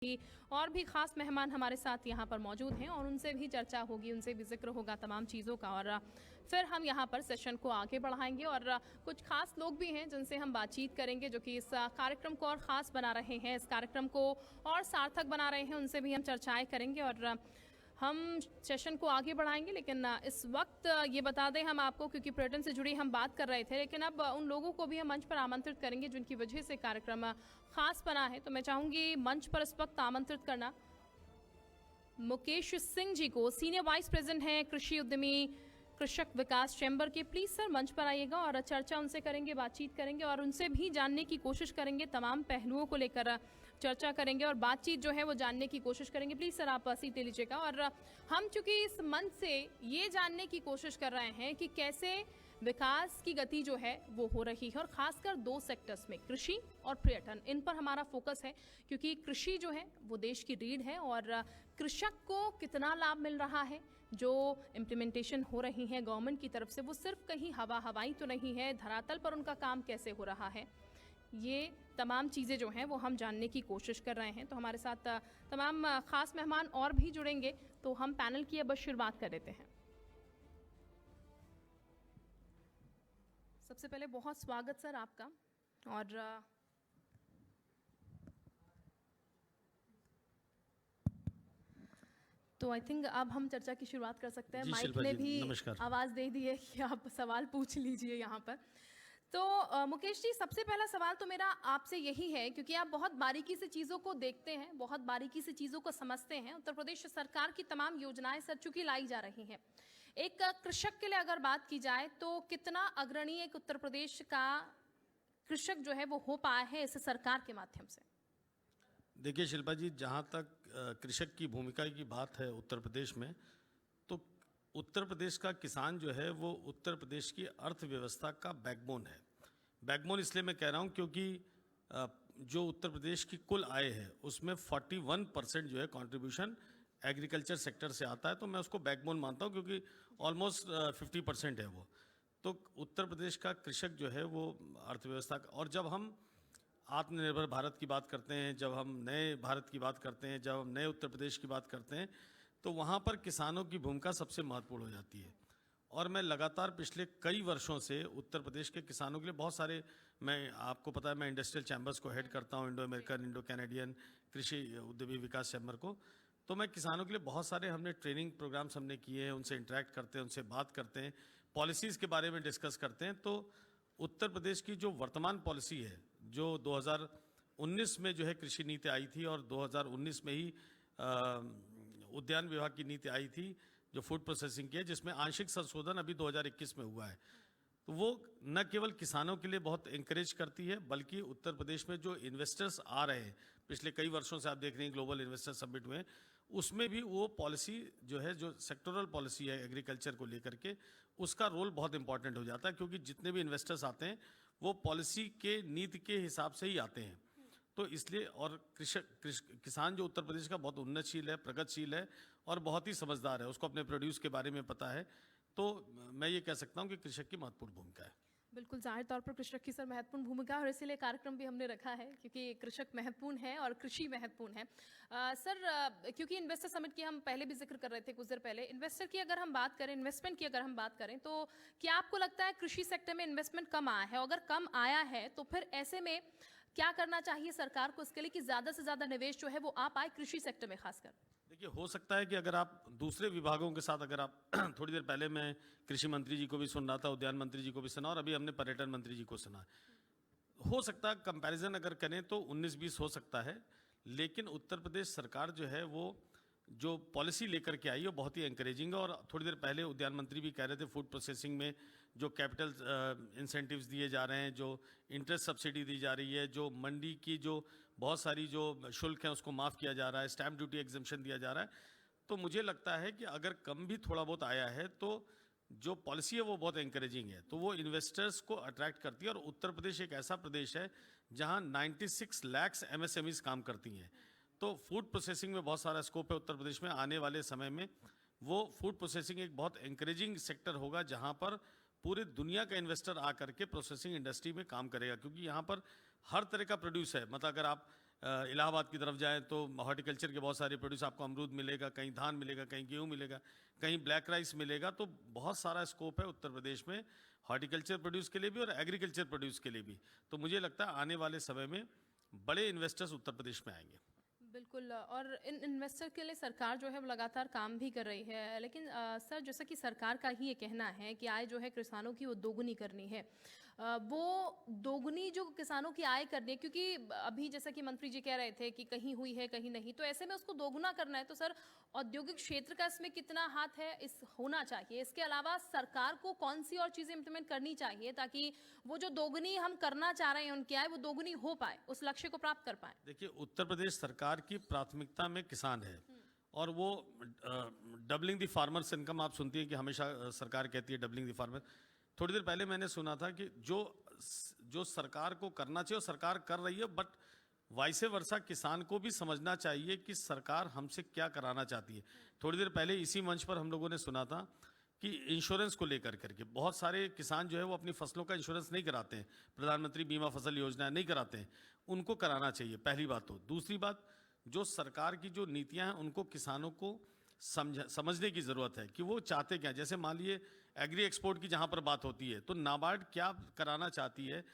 कि और भी ख़ास मेहमान हमारे साथ यहाँ पर मौजूद हैं और उनसे भी चर्चा होगी, उनसे भी जिक्र होगा तमाम चीज़ों का और फिर हम यहाँ पर सेशन को आगे बढ़ाएंगे और कुछ खास लोग भी हैं जिनसे हम बातचीत करेंगे जो कि इस कार्यक्रम को और ख़ास बना रहे हैं, इस कार्यक्रम को और सार्थक बना रहे हैं, उनसे भी हम चर्चाएँ करेंगे और हम सेशन को आगे बढ़ाएंगे। लेकिन इस वक्त ये बता दें हम आपको, क्योंकि पर्यटन से जुड़ी हम बात कर रहे थे, लेकिन अब उन लोगों को भी हम मंच पर आमंत्रित करेंगे जिनकी वजह से कार्यक्रम खास बना है। तो मैं चाहूँगी मंच पर इस वक्त आमंत्रित करना मुकेश सिंह जी को, सीनियर वाइस प्रेसिडेंट हैं कृषि उद्यमी कृषक विकास चैम्बर के। प्लीज़ सर मंच पर आइएगा और चर्चा उनसे करेंगे, बातचीत करेंगे और उनसे भी जानने की कोशिश करेंगे, तमाम पहलुओं को लेकर चर्चा करेंगे और बातचीत जो है वो जानने की कोशिश करेंगे। प्लीज़ सर आप सीट ले लीजिएगा। और हम चूँकि इस मंच से ये जानने की कोशिश कर रहे हैं कि कैसे विकास की गति जो है वो हो रही है और ख़ासकर दो सेक्टर्स में, कृषि और पर्यटन, इन पर हमारा फोकस है क्योंकि कृषि जो है वो देश की रीढ़ है और कृषक को कितना लाभ मिल रहा है, जो इम्प्लीमेंटेशन हो रही है गवर्नमेंट की तरफ से, वो सिर्फ कहीं हवाई तो नहीं है, धरातल पर उनका काम कैसे हो रहा है, ये तमाम चीज़ें जो हैं वो हम जानने की कोशिश कर रहे हैं। तो हमारे साथ तमाम ख़ास मेहमान और भी जुड़ेंगे, तो हम पैनल की अब शुरुआत कर देते हैं। सबसे पहले बहुत स्वागत सर आपका। और तो आई थिंक अब हम चर्चा की शुरुआत कर सकते हैं। माइक ने भी आवाज़ दे दी है कि आप सवाल पूछ लीजिए यहाँ पर। तो मुकेश जी, सबसे पहला सवाल तो मेरा आपसे यही है, क्योंकि आप बहुत बारीकी से चीज़ों को देखते हैं, बहुत बारीकी से चीज़ों को समझते हैं। उत्तर प्रदेश सरकार की तमाम योजनाएं सर चूँकि लाई जा रही हैं, एक कृषक के लिए अगर बात की जाए तो कितना अग्रणी एक उत्तर प्रदेश का कृषक जो है वो हो पाया है इस सरकार के माध्यम से? देखिए शिल्पा जी, जहाँ तक कृषक की भूमिका की बात है उत्तर प्रदेश में, तो उत्तर प्रदेश का किसान जो है वो उत्तर प्रदेश की अर्थव्यवस्था का बैकबोन है। बैकबोन इसलिए मैं कह रहा हूँ क्योंकि जो उत्तर प्रदेश की कुल आय है उसमें 41% जो है कंट्रीब्यूशन एग्रीकल्चर सेक्टर से आता है, तो मैं उसको बैकबोन मानता हूँ क्योंकि ऑलमोस्ट 50% है वो। तो उत्तर प्रदेश का कृषक जो है वो अर्थव्यवस्था का, और जब हम आत्मनिर्भर भारत की बात करते हैं, जब हम नए भारत की बात करते हैं, जब हम नए उत्तर प्रदेश की बात करते हैं, तो वहाँ पर किसानों की भूमिका सबसे महत्वपूर्ण हो जाती है। और मैं लगातार पिछले कई वर्षों से उत्तर प्रदेश के किसानों के लिए बहुत सारे, मैं आपको पता है मैं इंडस्ट्रियल चैम्बर्स को हेड करता हूँ, इंडो अमेरिकन, इंडो कैनेडियन कृषि उद्यमी विकास चैम्बर को। तो मैं किसानों के लिए बहुत सारे हमने ट्रेनिंग प्रोग्राम्स हमने किए हैं, उनसे इंटरेक्ट करते हैं, उनसे बात करते हैं, पॉलिसीज़ के बारे में डिस्कस करते हैं। तो उत्तर प्रदेश की जो वर्तमान पॉलिसी है, जो 2019 में जो है कृषि नीति आई थी और 2019 में ही उद्यान विभाग की नीति आई थी जो फूड प्रोसेसिंग की है, जिसमें आंशिक संशोधन अभी 2021 में हुआ है। तो वो न केवल किसानों के लिए बहुत इंकरेज करती है, बल्कि उत्तर प्रदेश में जो इन्वेस्टर्स आ रहे हैं, पिछले कई वर्षों से आप देख रहे हैं ग्लोबल इन्वेस्टर समिट हुए, उसमें भी वो पॉलिसी जो है, जो सेक्टोरल पॉलिसी है एग्रीकल्चर को लेकर के, उसका रोल बहुत इंपॉर्टेंट हो जाता है क्योंकि जितने भी इन्वेस्टर्स आते हैं वो पॉलिसी के नीति के हिसाब से ही आते हैं। तो इसलिए, और किसान जो उत्तर प्रदेश का बहुत उन्नतशील है, प्रगतिशील है और बहुत ही समझदार है, उसको अपने प्रोड्यूस के बारे में पता है। तो मैं ये कह सकता हूँ कि कृषक की महत्वपूर्ण भूमिका है। बिल्कुल, जाहिर तौर पर कृषक की सर महत्वपूर्ण भूमिका है और इसीलिए कार्यक्रम भी हमने रखा है क्योंकि कृषक महत्वपूर्ण है और कृषि महत्वपूर्ण है। सर, क्योंकि इन्वेस्टर समिट की हम पहले भी जिक्र कर रहे थे कुछ देर पहले, इन्वेस्टर की अगर हम बात करें, इन्वेस्टमेंट की अगर हम बात करें, तो क्या आपको लगता है कृषि सेक्टर में इन्वेस्टमेंट कम आया है? अगर कम आया है तो फिर ऐसे में क्या करना चाहिए सरकार को इसके लिए कि ज़्यादा से ज़्यादा निवेश जो है वो आ पाए कृषि सेक्टर में खासकर? देखिए, हो सकता है कि अगर आप दूसरे विभागों के साथ, अगर आप थोड़ी देर पहले मैं कृषि मंत्री जी को भी सुन रहा था, उद्यान मंत्री जी को भी सुना और अभी हमने पर्यटन मंत्री जी को सुना, हो सकता है कंपैरिजन अगर करें तो 19-20 हो सकता है, लेकिन उत्तर प्रदेश सरकार जो है वो जो पॉलिसी लेकर के आई है बहुत ही एनकरेजिंग है। और थोड़ी देर पहले उद्यान मंत्री भी कह रहे थे फूड प्रोसेसिंग में जो कैपिटल इंसेंटिव्स दिए जा रहे हैं, जो इंटरेस्ट सब्सिडी दी जा रही है, जो मंडी की जो बहुत सारी जो शुल्क हैं उसको माफ़ किया जा रहा है, स्टैम्प ड्यूटी एग्जम्पशन दिया जा रहा है, तो मुझे लगता है कि अगर कम भी थोड़ा बहुत आया है तो जो पॉलिसी है वो बहुत एनकरेजिंग है, तो वो इन्वेस्टर्स को अट्रैक्ट करती है। और उत्तर प्रदेश एक ऐसा प्रदेश है जहाँ 96 लाख MSMEs काम करती हैं, तो फूड प्रोसेसिंग में बहुत सारा स्कोप है उत्तर प्रदेश में। आने वाले समय में वो फूड प्रोसेसिंग एक बहुत एनकरेजिंग सेक्टर होगा जहाँ पर पूरे दुनिया का इन्वेस्टर आकर के प्रोसेसिंग इंडस्ट्री में काम करेगा, क्योंकि यहाँ पर हर तरह का प्रोड्यूस है। मतलब अगर आप इलाहाबाद की तरफ जाएं तो हॉर्टिकल्चर के बहुत सारे प्रोड्यूस, आपको अमरूद मिलेगा, कहीं धान मिलेगा, कहीं गेहूँ मिलेगा, कहीं ब्लैक राइस मिलेगा। तो बहुत सारा स्कोप है उत्तर प्रदेश में हॉर्टिकल्चर प्रोड्यूस के लिए भी और एग्रीकल्चर प्रोड्यूस के लिए भी। तो मुझे लगता है आने वाले समय में बड़े इन्वेस्टर्स उत्तर प्रदेश में आएंगे। बिल्कुल, और इन इन्वेस्टर के लिए सरकार जो है वो लगातार काम भी कर रही है। लेकिन सर, जैसा कि सरकार का ही ये कहना है कि आय जो है किसानों की वो दोगुनी करनी है, वो दोगुनी जो किसानों की आय करनी है, क्योंकि अभी जैसा कि मंत्री जी कह रहे थे कि कहीं हुई है कहीं नहीं, तो ऐसे में उसको दोगुना करना है। तो सर, औद्योगिक क्षेत्र का इसमें कितना हाथ है, इस होना चाहिए? इसके अलावा सरकार को कौन सी और चीज़ें इम्प्लीमेंट करनी चाहिए ताकि वो जो दोगुनी हम करना चाह रहे हैं उनकी आय, वो दोगुनी हो पाए, उस लक्ष्य को प्राप्त कर पाए? देखिए, उत्तर प्रदेश सरकार की प्राथमिकता में किसान है और वो डबलिंग द फार्मर्स इनकम, आप सुनती हैं कि हमेशा सरकार कहती है डबलिंग द फार्मर। थोड़ी देर पहले मैंने सुना था कि जो सरकार को करना चाहिए वो सरकार कर रही है, बट वाइसे वर्सा किसान को भी समझना चाहिए कि सरकार हमसे क्या कराना चाहती है। थोड़ी देर पहले इसी मंच पर हम लोगों ने सुना था कि इंश्योरेंस को लेकर करके बहुत सारे किसान जो है वो अपनी फसलों का इंश्योरेंस नहीं कराते हैं, प्रधानमंत्री बीमा फसल योजना नहीं कराते हैं, उनको कराना चाहिए, पहली बात। तो दूसरी बात, जो सरकार की जो नीतियां हैं उनको किसानों को समझने की ज़रूरत है कि वो चाहते क्या। जैसे मान लीजिए एग्री एक्सपोर्ट की जहाँ पर बात होती है, तो नाबार्ड क्या कराना चाहती है।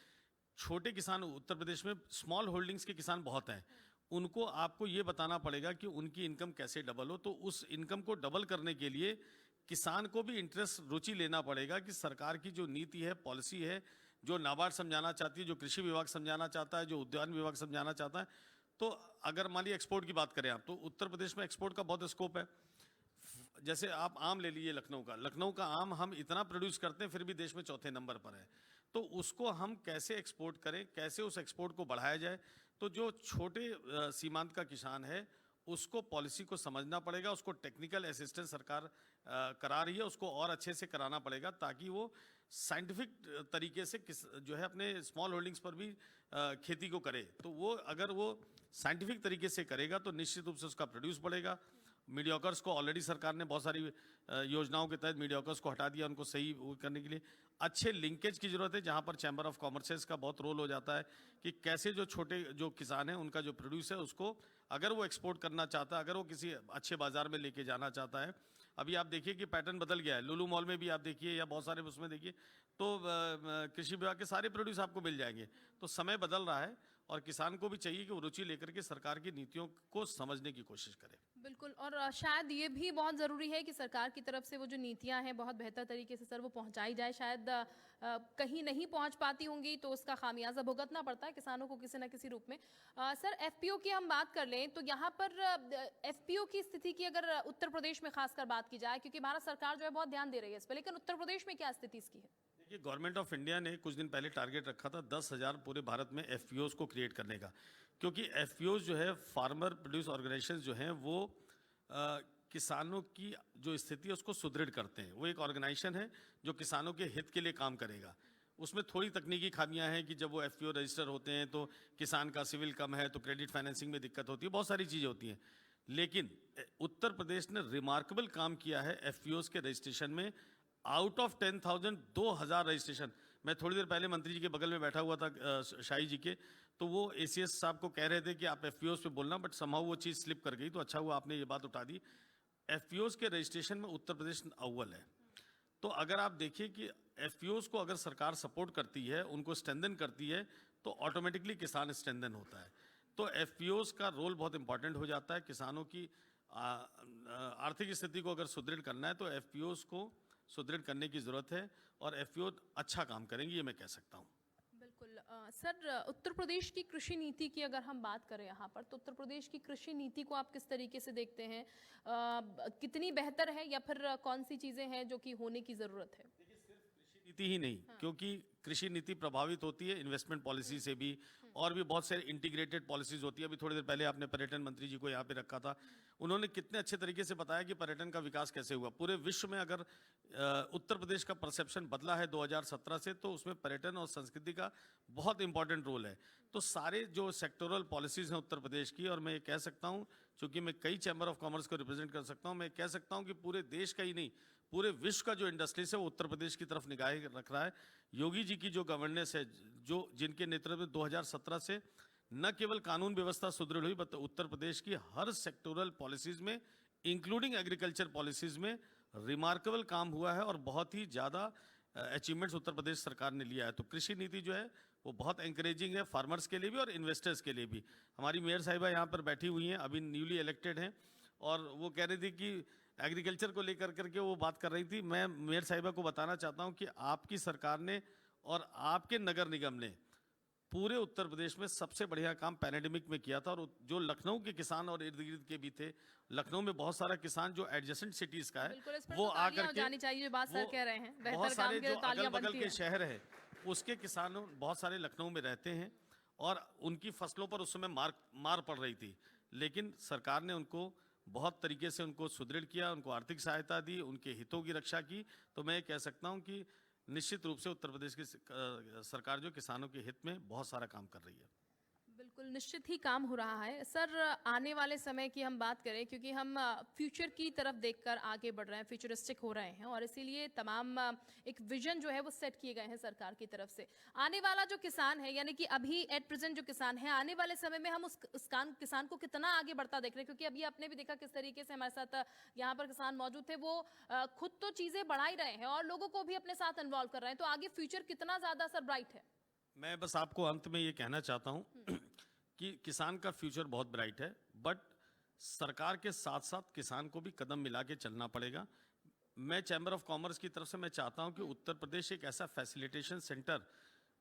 छोटे किसान उत्तर प्रदेश में स्मॉल होल्डिंग्स के किसान बहुत हैं, उनको आपको ये बताना पड़ेगा कि उनकी इनकम कैसे डबल हो। तो उस इनकम को डबल करने के लिए किसान को भी इंटरेस्ट, रुचि लेना पड़ेगा कि सरकार की जो नीति है, पॉलिसी है, जो नाबार्ड समझाना चाहती है, जो कृषि विभाग समझाना चाहता है, जो उद्यान विभाग समझाना चाहता है। तो अगर मान लीजिए एक्सपोर्ट की बात करें आप, तो उत्तर प्रदेश में एक्सपोर्ट का बहुत स्कोप है। जैसे आप आम ले लीजिए, लखनऊ का आम हम इतना प्रोड्यूस करते हैं फिर भी देश में चौथे नंबर पर है। तो उसको हम कैसे एक्सपोर्ट करें, कैसे उस एक्सपोर्ट को बढ़ाया जाए। तो जो छोटे सीमांत का किसान है उसको पॉलिसी को समझना पड़ेगा, उसको टेक्निकल असिस्टेंस सरकार करा रही है, उसको और अच्छे से कराना पड़ेगा ताकि वो साइंटिफिक तरीके से जो है अपने स्मॉल होल्डिंग्स पर भी खेती को करे। तो वो अगर वो साइंटिफिक तरीके से करेगा तो निश्चित रूप से उसका प्रोड्यूस बढ़ेगा। मीडियोकर्स को ऑलरेडी सरकार ने बहुत सारी योजनाओं के तहत मीडियोकर्स को हटा दिया, उनको सही करने के लिए अच्छे लिंकेज की जरूरत है, जहां पर चैम्बर ऑफ कॉमर्सेस का बहुत रोल हो जाता है कि कैसे जो छोटे जो किसान हैं उनका जो प्रोड्यूस है उसको अगर वो एक्सपोर्ट करना चाहता है, अगर वो किसी अच्छे बाजार में लेके जाना चाहता है। अभी आप देखिए कि पैटर्न बदल गया है, लुलु मॉल में भी आप देखिए या बहुत सारे उसमें देखिए, तो कृषि विभाग के सारे प्रोड्यूस आपको मिल जाएंगे। तो समय बदल रहा है और किसान को भी चाहिए कि वो रुचि लेकर के सरकार की नीतियों को समझने की कोशिश करे। बिल्कुल, और शायद ये भी बहुत ज़रूरी है कि सरकार की तरफ से वो जो नीतियां हैं बहुत बेहतर तरीके से सर वो पहुंचाई जाए। शायद कहीं नहीं पहुंच पाती होंगी तो उसका खामियाजा भुगतना पड़ता है किसानों को किसी न किसी रूप में। सर, एफपीओ की हम बात कर लें तो यहाँ पर एफपीओ की स्थिति की अगर उत्तर प्रदेश में खासकर बात की जाए, क्योंकि भारत सरकार जो है बहुत ध्यान दे रही है इस पर, लेकिन उत्तर प्रदेश में क्या स्थिति इसकी है? देखिए, गवर्नमेंट ऑफ इंडिया ने कुछ दिन पहले टारगेट रखा था 10,000 पूरे भारत में एफपीओज को क्रिएट करने का, क्योंकि एफपीओज जो है फार्मर प्रोड्यूस ऑर्गेनाइजेशंस जो हैं वो किसानों की जो स्थिति है उसको सुदृढ़ करते हैं। वो एक ऑर्गेनाइजेशन है जो किसानों के हित के लिए काम करेगा। उसमें थोड़ी तकनीकी खामियां हैं कि जब वो एफपीओ रजिस्टर होते हैं तो किसान का सिविल कम है तो क्रेडिट फाइनेंसिंग में दिक्कत होती है, बहुत सारी चीज़ें होती हैं। लेकिन उत्तर प्रदेश ने रिमार्केबल काम किया है एफपीओज के रजिस्ट्रेशन में। Out of 10,000 2,000 registration. मैं थोड़ी देर पहले मंत्री जी के बगल में बैठा हुआ था शाही जी के, तो वो एसीएस साहब को कह रहे थे कि आप एफपीओज पे बोलना, बट समहाउ वो चीज़ स्लिप कर गई, तो अच्छा हुआ आपने ये बात उठा दी। एफपीओज के रजिस्ट्रेशन में उत्तर प्रदेश अव्वल है। तो अगर आप देखिए कि एफपीओज को अगर सरकार सपोर्ट करती है, उनको स्ट्रेंथन करती है, तो ऑटोमेटिकली किसान स्ट्रेंथन होता है। तो एफपीओज का रोल बहुत इंपॉर्टेंट हो जाता है। किसानों की आर्थिक स्थिति को अगर सुदृढ़ करना है तो एफपीओज को सुदृढ़ करने की ज़रूरत है और एफपीओ अच्छा काम करेंगे, ये मैं कह सकता हूँ। बिल्कुल। सर, उत्तर प्रदेश की कृषि नीति की अगर हम बात करें यहाँ पर, तो उत्तर प्रदेश की कृषि नीति को आप किस तरीके से देखते हैं? कितनी बेहतर है या फिर कौन सी चीज़ें हैं जो कि होने की ज़रूरत है? देखिए, सिर्फ कृषि नीति ही नहीं, क्योंकि कृषि नीति प्रभावित होती है इन्वेस्टमेंट पॉलिसी से भी, और भी बहुत सारे इंटीग्रेटेड पॉलिसीज होती है। अभी थोड़ी देर पहले आपने पर्यटन मंत्री जी को यहाँ पे रखा था, उन्होंने कितने अच्छे तरीके से बताया कि पर्यटन का विकास कैसे हुआ। पूरे विश्व में अगर उत्तर प्रदेश का परसेप्शन बदला है 2017 से, तो उसमें पर्यटन और संस्कृति का बहुत इंपॉर्टेंट रोल है। तो सारे जो सेक्टोरल पॉलिसीज हैं उत्तर प्रदेश की, और मैं ये कह सकता हूँ चूँकि मैं कई चैम्बर ऑफ कॉमर्स को रिप्रेजेंट कर सकता हूँ, मैं कह सकता हूँ कि पूरे देश का ही नहीं, पूरे विश्व का जो इंडस्ट्रीज है वो उत्तर प्रदेश की तरफ निगाहें रख रहा है। योगी जी की जो गवर्नेंस है, जो जिनके नेतृत्व में 2017 से न केवल कानून व्यवस्था सुदृढ़ हुई, बल्कि उत्तर प्रदेश की हर सेक्टोरल पॉलिसीज में, इंक्लूडिंग एग्रीकल्चर पॉलिसीज में रिमार्केबल काम हुआ है और बहुत ही ज़्यादा अचीवमेंट्स उत्तर प्रदेश सरकार ने लिया है। तो कृषि नीति जो है वो बहुत एंकरेजिंग है फार्मर्स के लिए भी और इन्वेस्टर्स के लिए भी। हमारी मेयर साहिबा यहाँ पर बैठी हुई हैं, अभी न्यूली इलेक्टेड हैं, और वो कह रही थी कि एग्रीकल्चर को लेकर करके वो बात कर रही थी। मैं मेयर साहिबा को बताना चाहता हूँ कि आपकी सरकार ने और आपके नगर निगम ने पूरे उत्तर प्रदेश में सबसे बढ़िया काम पैंडेमिक में किया था। और जो लखनऊ के किसान और इर्द गिर्द के भी थे, लखनऊ में बहुत सारा किसान जो एडजेसेंट सिटीज का बिल्कुल, इस पर है वो तो तालियां आकर के जानी चाहिए, जो बात सर वो कह रहे हैं, बेहतर बहुत काम सारे के जो लिए तालियां अगल बगल बनती के हैं। शहर है उसके किसानों बहुत सारे लखनऊ में रहते हैं और उनकी फसलों पर उस समय मार पड़ रही थी, लेकिन सरकार ने उनको बहुत तरीके से उनको सुदृढ़ किया, उनको आर्थिक सहायता दी, उनके हितों की रक्षा की। तो मैं ये कह सकता हूँ कि निश्चित रूप से उत्तर प्रदेश की सरकार जो किसानों के हित में बहुत सारा काम कर रही है। बिल्कुल निश्चित ही काम हो रहा है सर। आने वाले समय की हम बात करें, क्योंकि हम फ्यूचर की तरफ देखकर आगे बढ़ रहे हैं, फ्यूचरिस्टिक हो रहे हैं, और इसीलिए तमाम एक विजन जो है वो सेट किए गए हैं सरकार की तरफ से। आने वाला जो किसान है, यानी कि अभी एट प्रेजेंट जो किसान है, आने वाले समय में हम उस किसान को कितना आगे बढ़ता देख रहे हैं, क्योंकि अभी आपने भी देखा किस तरीके से हमारे साथ यहाँ पर किसान मौजूद थे, वो खुद तो चीज़ें बढ़ा ही रहे हैं और लोगों को भी अपने साथ इन्वॉल्व कर रहे हैं। तो आगे फ्यूचर कितना ज़्यादा सर ब्राइट है? मैं बस आपको अंत में ये कहना चाहता हूँ कि किसान का फ्यूचर बहुत ब्राइट है, बट सरकार के साथ साथ किसान को भी कदम मिला के चलना पड़ेगा। मैं चैम्बर ऑफ कॉमर्स की तरफ से मैं चाहता हूं कि उत्तर प्रदेश एक ऐसा फैसिलिटेशन सेंटर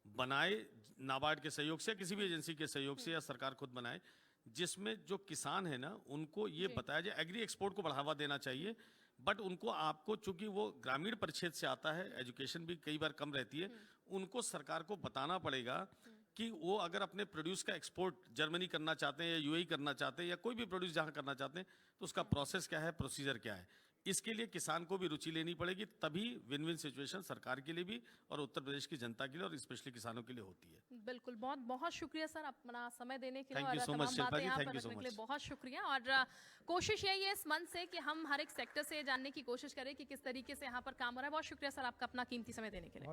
बनाए, नाबार्ड के सहयोग से, किसी भी एजेंसी के सहयोग से, या सरकार खुद बनाए, जिसमें जो किसान है ना उनको ये बताया जाए। एग्री एक्सपोर्ट को बढ़ावा देना चाहिए, बट उनको आपको, चूंकि वो ग्रामीण परिक्षेत्र से आता है, एजुकेशन भी कई बार कम रहती है, उनको सरकार को बताना पड़ेगा कि वो अगर अपने प्रोड्यूस का एक्सपोर्ट जर्मनी करना चाहते हैं या यूएई करना चाहते हैं या कोई भी प्रोड्यूस जहां करना चाहते हैं, तो उसका प्रोसेस क्या है, प्रोसीजर क्या है। इसके लिए किसान को भी रुचि लेनी पड़ेगी, तभी विन विन सिचुएशन सरकार के लिए भी और उत्तर प्रदेश की जनता के लिए और स्पेशली किसानों के लिए होती है। बिल्कुल, बहुत बहुत शुक्रिया सर अपना समय देने के लिए Thank you और so much, तमाम शिल्पा बातें जी, यहाँ thank पर you so रखने के लिए much. बहुत शुक्रिया। और कोशिश यही है इस मंच से कि हम हर एक सेक्टर से जानने की कोशिश करें कि किस तरीके से यहाँ पर काम हो रहा है। बहुत शुक्रिया सर आपका अपना कीमती समय देने के लिए।